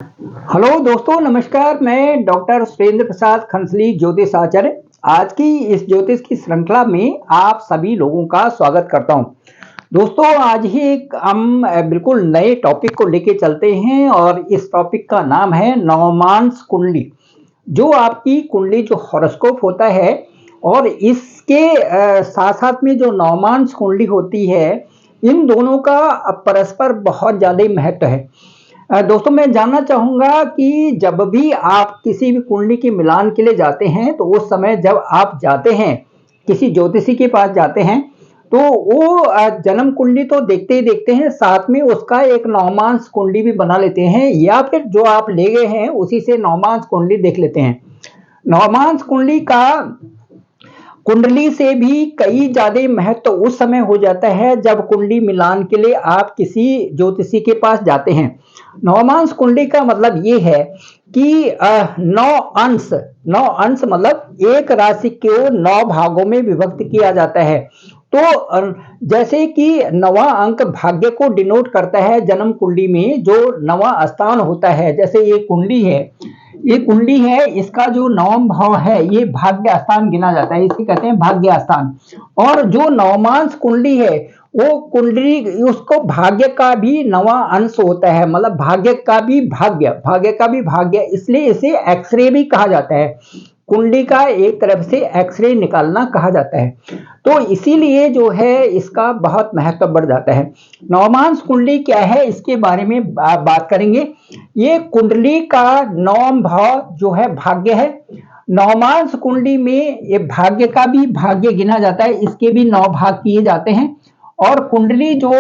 Hello दोस्तों, नमस्कार। मैं डॉक्टर सुरेंद्र प्रसाद खंसली, ज्योतिष आचार्य। आज की इस ज्योतिष की श्रृंखला में आप सभी लोगों का स्वागत करता हूं। दोस्तों, आज ही एक हम बिल्कुल नए टॉपिक को लेके चलते हैं और इस टॉपिक का नाम है नवमांस कुंडली। जो आपकी कुंडली जो हॉरोस्कोप होता है और इसके साथ साथ में जो नवमांस कुंडली होती है, इन दोनों का परस्पर बहुत ज़्यादा महत्व है। दोस्तों, मैं जानना चाहूंगा कि जब भी आप किसी भी कुंडली के मिलान के लिए जाते हैं, तो उस समय जब आप जाते हैं किसी ज्योतिषी के पास जाते हैं, तो वो जन्म कुंडली तो देखते ही देखते हैं, साथ में उसका एक नवमांस कुंडली भी बना लेते हैं, या फिर जो आप ले गए हैं उसी से नवमांस कुंडली देख लेते हैं। नवमांस कुंडली से भी कई ज्यादा महत्व उस समय हो जाता है जब कुंडली मिलान के लिए आप किसी ज्योतिषी के पास जाते हैं। नवमांस कुंडली का मतलब ये है कि नौ अंश मतलब एक राशि को 9 भागों में विभक्त किया जाता है। तो जैसे कि 9वां अंक भाग्य को डिनोट करता है। जन्म कुंडली में जो 9वां स्थान होता है, जैसे ये कुंडली है, इसका जो 9वां भाव है ये भाग्य स्थान गिना जाता है, इसे कहते हैं भाग्य स्थान। और जो नवमांस कुंडली है, वो कुंडली उसको भाग्य का भी 9वां अंश होता है, मतलब भाग्य का भी भाग्य, इसलिए इसे एक्सरे भी कहा जाता है। कुंडली का एक तरफ से एक्सरे निकालना कहा जाता है। तो इसीलिए जो है इसका बहुत महत्व बढ़ जाता है। नवमांस कुंडली क्या है, इसके बारे में बात करेंगे। ये कुंडली का 9वां भाव जो है भाग्य है। नवमांस कुंडली में ये भाग्य का भी भाग्य गिना जाता है, इसके भी 9 भाग किए जाते हैं। और कुंडली जो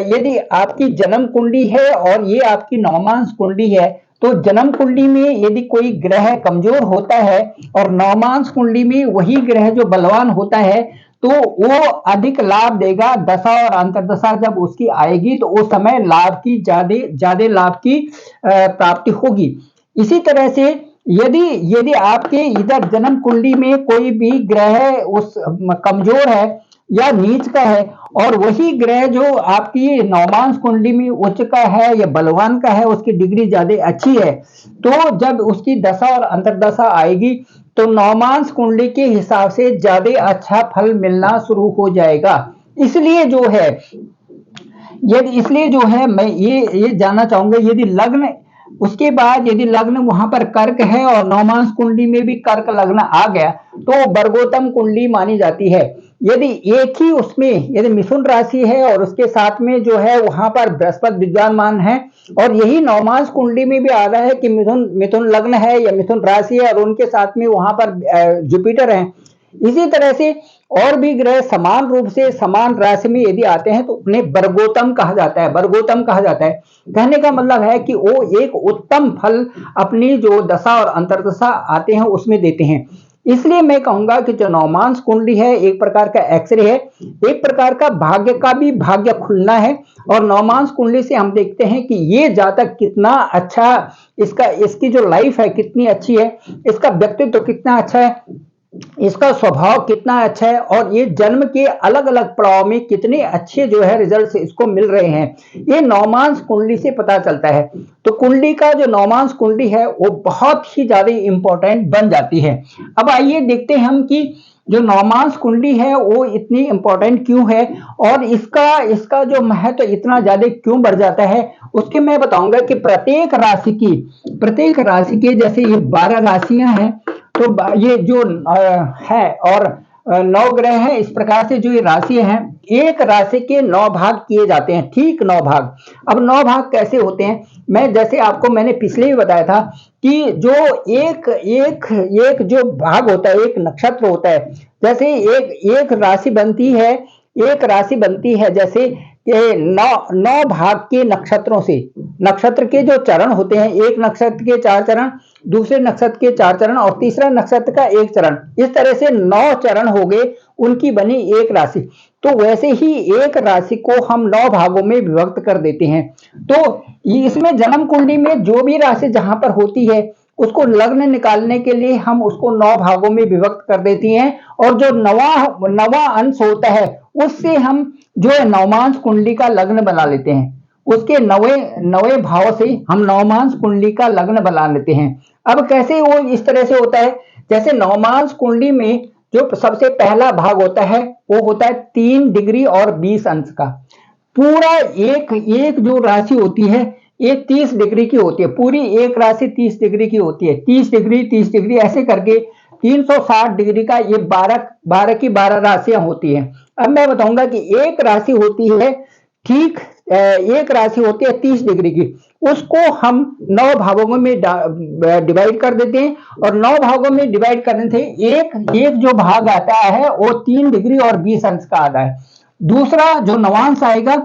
यदि आपकी जन्म कुंडली है और ये आपकी नवमांस कुंडली है, तो जन्म कुंडली में यदि कोई ग्रह कमजोर होता है और नवमांस कुंडली में वही ग्रह जो बलवान होता है, तो वो अधिक लाभ देगा। दशा और अंतर्दशा जब उसकी आएगी तो उस समय लाभ की ज्यादा लाभ की प्राप्ति होगी। इसी तरह से यदि यदि आपके इधर जन्म कुंडली में कोई भी ग्रह उस कमजोर है या नीच का है, और वही ग्रह जो आपकी नवमांस कुंडली में उच्च का है या बलवान का है, उसकी डिग्री ज्यादा अच्छी है, तो जब उसकी दशा और अंतर्दशा आएगी तो नवमांस कुंडली के हिसाब से ज्यादा अच्छा फल मिलना शुरू हो जाएगा। इसलिए जो है मैं ये जानना चाहूंगा, यदि लग्न वहां पर कर्क है और नवमांस कुंडली में भी कर्क लग्न आ गया, तो वर्गोत्तम कुंडली मानी जाती है। यदि मिथुन राशि है और उसके साथ में जो है वहां पर बृहस्पति विद्यमान है, और यही नवमांस कुंडली में भी आ रहा है कि मिथुन लग्न है या मिथुन राशि है और उनके साथ में वहां पर जुपिटर है, इसी तरह से और भी ग्रह समान रूप से समान राशि में यदि आते हैं तो उन्हें वर्गोत्तम कहा जाता है। कहने का मतलब है कि वो एक उत्तम फल अपनी जो दशा और अंतर्दशा आते हैं उसमें देते हैं। इसलिए मैं कहूंगा कि जो नवमांस कुंडली है एक प्रकार का एक्सरे है, एक प्रकार का भाग्य का भी भाग्य खुलना है। और नवमांस कुंडली से हम देखते हैं कि ये जातक कितना अच्छा, इसकी जो लाइफ है कितनी अच्छी है, इसका व्यक्तित्व कितना अच्छा है, इसका स्वभाव कितना अच्छा है, और ये जन्म के अलग अलग पड़ाव में कितने अच्छे जो है रिजल्ट इसको मिल रहे हैं, ये नवमांस कुंडली से पता चलता है। तो कुंडली का जो नवमांस कुंडली है वो बहुत ही ज्यादा इंपॉर्टेंट बन जाती है। अब आइए देखते हैं हम कि जो नवमांस कुंडली है वो इतनी इंपॉर्टेंट क्यों है, और इसका जो महत्व इतना ज्यादा क्यों बढ़ जाता है, उसके मैं बताऊंगा कि प्रत्येक राशि के जैसे ये 12 राशियां हैं, तो ये जो है और 9 ग्रह हैं, इस प्रकार से जो ये राशि हैं, एक राशि के 9 भाग किए जाते हैं, ठीक 9 भाग। अब 9 भाग कैसे होते हैं, मैंने पिछले ही बताया था कि जो एक जो भाग होता है, एक नक्षत्र होता है, जैसे एक राशि बनती है, जैसे कि नौ भाग के नक्षत्रों से। नक्षत्र के जो चरण होते हैं, एक नक्षत्र के 4 चरण, दूसरे नक्षत्र के 4 चरण और तीसरा नक्षत्र का 1 चरण, इस तरह से 9 चरण हो गए, उनकी बनी एक राशि। तो वैसे ही एक राशि को हम 9 भागों में विभक्त कर देते हैं। तो इसमें जन्म कुंडली में जो भी राशि जहां पर होती है, उसको लग्न निकालने के लिए हम उसको 9 भागों में विभक्त कर देती हैं, और जो नवा अंश होता है उससे हम जो है नवमांस कुंडली का लग्न बना लेते हैं। उसके नवे नवे भाव से हम नवमांश कुंडली का लग्न बना लेते हैं। अब कैसे वो इस तरह से होता है, जैसे नवमांश कुंडली में जो सबसे पहला भाग होता है वो होता है 3 डिग्री और 20 अंश का। पूरा एक एक जो राशि होती है ये 30 डिग्री की होती है, पूरी एक राशि 30 डिग्री की होती है। 30 डिग्री ऐसे करके 360 डिग्री का ये 12 की 12 राशियां होती हैं। अब मैं बताऊंगा कि एक राशि होती है, ठीक, एक राशि होती है 30 डिग्री की, उसको हम 9 भागों में डिवाइड कर देते हैं, और 9 भागों में डिवाइड करने से एक एक जो भाग आता है वो 3 डिग्री और 20 अंश का आता है। दूसरा जो नवांश आएगा,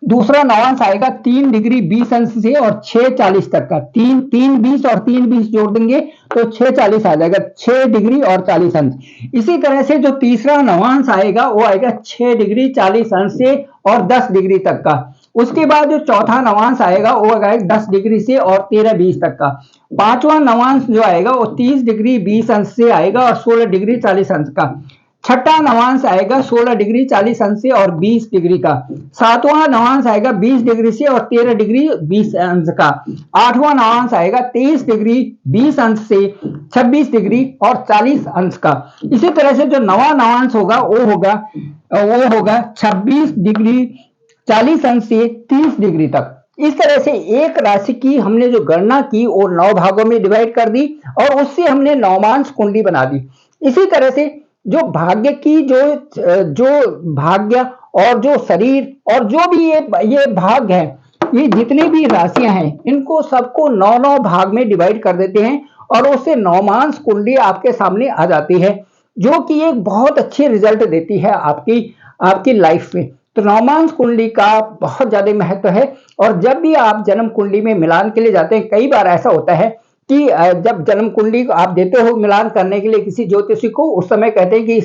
दूसरा नवांश आएगा 3 डिग्री 20 अंश से और 6:40 तक का। 3 20 और 3 20 जोड़ देंगे तो 6:40 आ जाएगा, 6 डिग्री और 40 अंश। इसी तरह से जो तीसरा नवांश आएगा वो आएगा 6 डिग्री 40 अंश से और 10 डिग्री तक का। उसके बाद जो चौथा नवांश आएगा वो आएगा 10 डिग्री से और 13-20 तक का। पांचवा नवांश जो आएगा वो 30 डिग्री 20 अंश से आएगा और 16 डिग्री 40 अंश का। छठा नवांश आएगा 16 डिग्री 40 अंश से और 20 डिग्री का। सातवां नवांश आएगा 20 डिग्री से और 13 डिग्री 20 अंश का। आठवां नवांश आएगा 23 डिग्री 20 अंश से 26 डिग्री और 40 अंश का। इसी तरह से जो नवा नवांश होगा वो होगा 26 डिग्री 40 अंश से 30 डिग्री तक। इस तरह से एक राशि की हमने जो गणना की वो 9 भागों में डिवाइड कर दी और उससे हमने नवमांश कुंडली बना दी। इसी तरह से जो भाग्य की जो भाग्य और जो शरीर और जो भी ये भाग है, ये जितने भी राशियां हैं इनको सबको 9 भाग में डिवाइड कर देते हैं और उससे नवमांश कुंडली आपके सामने आ जाती है, जो कि एक बहुत अच्छी रिजल्ट देती है आपकी लाइफ में। तो नवमांश कुंडली का बहुत ज्यादा महत्व है। और जब भी आप जन्म कुंडली में मिलान के लिए जाते हैं, कई बार ऐसा होता है कि जब जन्म कुंडली को आप देते हो मिलान करने के लिए किसी ज्योतिषी को, उस समय कहते हैं कि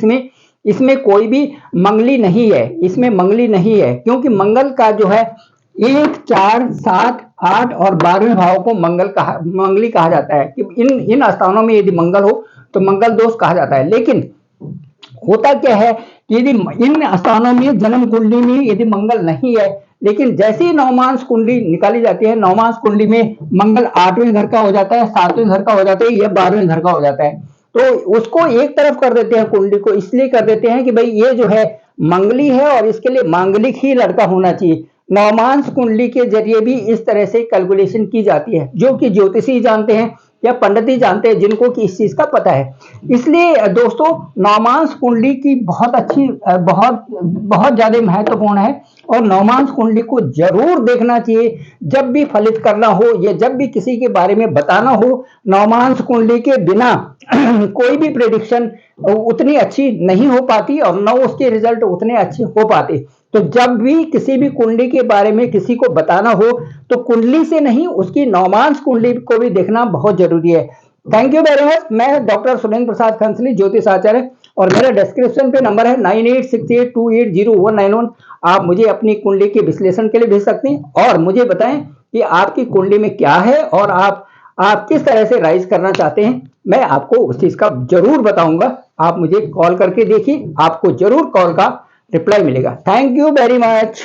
इसमें कोई भी मंगली नहीं है, इसमें मंगली नहीं है, क्योंकि मंगल का जो है 1 4 7 8 और 12वें भाव को मंगली कहा जाता है कि इन स्थानों में यदि मंगल हो तो मंगल दोष कहा जाता है। लेकिन होता क्या है कि यदि इन स्थानों में जन्म कुंडली में यदि मंगल नहीं है, लेकिन जैसे ही नवमांश कुंडली निकाली जाती है, नवमांश कुंडली में मंगल 8वें घर का हो जाता है, 7वें घर का हो जाता है या 12वें घर का हो जाता है, तो उसको एक तरफ कर देते हैं, कुंडली को इसलिए कर देते हैं कि भाई ये जो है मंगली है और इसके लिए मांगलिक ही लड़का होना चाहिए। नवमांश कुंडली के जरिए भी इस तरह से कैलकुलेशन की जाती है, जो कि ज्योतिषी जानते हैं या पंडित ही जानते हैं, जिनको कि इस चीज का पता है। इसलिए दोस्तों नवमांश कुंडली की बहुत अच्छी बहुत ज्यादा महत्वपूर्ण है और नवमांश कुंडली को जरूर देखना चाहिए जब भी फलित करना हो या जब भी किसी के बारे में बताना हो। नवमांश कुंडली के बिना कोई भी प्रेडिक्शन उतनी अच्छी नहीं हो पाती और न उसके रिजल्ट उतने अच्छे हो पाते। तो जब भी किसी भी कुंडली के बारे में किसी को बताना हो तो कुंडली से नहीं, उसकी नवमांश कुंडली को भी देखना बहुत जरूरी है। Thank you very much. मैं डॉक्टर सुरेंद्र प्रसाद खंसली, ज्योतिष आचार्य, और मेरा डिस्क्रिप्शन पे नंबर है 9868280191। आप मुझे अपनी कुंडली के विश्लेषण के लिए भेज सकते हैं और मुझे बताएं कि आपकी कुंडली में क्या है और आप किस तरह से राइज करना चाहते हैं। मैं आपको उस चीज का जरूर बताऊंगा। आप मुझे कॉल करके देखिए, आपको जरूर कॉल का रिप्लाई मिलेगा। Thank you very much.